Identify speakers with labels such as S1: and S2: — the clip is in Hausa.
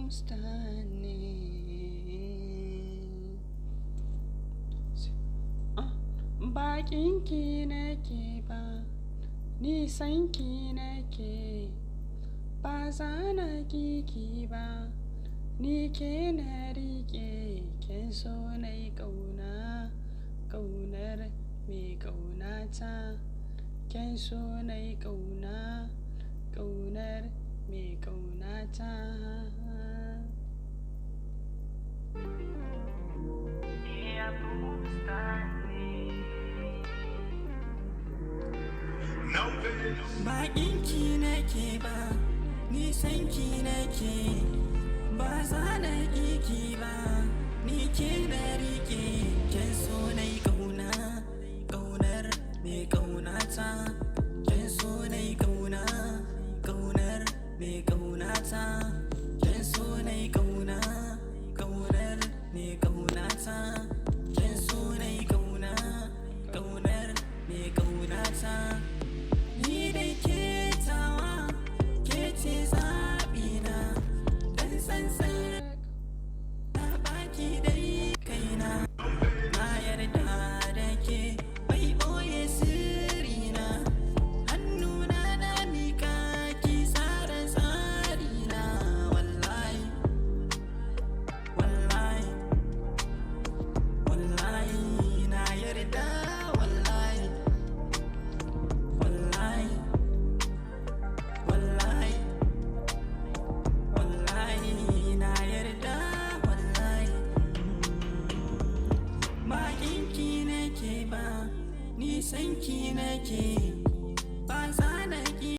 S1: bustani. Baƙinki nake ba, nisanki nake, ba za na kiki ba, ni ke na riƙe, kin so na yi ƙauna, ƙaunar mai ƙaunata, kin so na yi ƙauna, ƙaunar mai ƙaunata. Baƙinki nake ba, nisanki nake, ba za na kiki ba, ni ke na riƙe, kin so na yi ƙauna, ƙaunar mai ƙaunata, kin so na yi ƙauna, ƙaunar mai ƙaunata, kin so na yi ƙauna, ƙaunar mai ƙaunata, kin so na yi ƙauna, ƙaunar mai ƙaunata. Ni dai ke tawa, ke ce zaɓina, ɗan sansan na baki dai kaina. Na yarda da ke bai ɓoye sirrina, hannuna na miƙa ki tsara tsarina. Wallahi, wallahi, wallahi na yarda. Wallahi, wallahi, wallahi, wallahi na yarda. Wallahi, baƙinki nake ba, nisanki nake,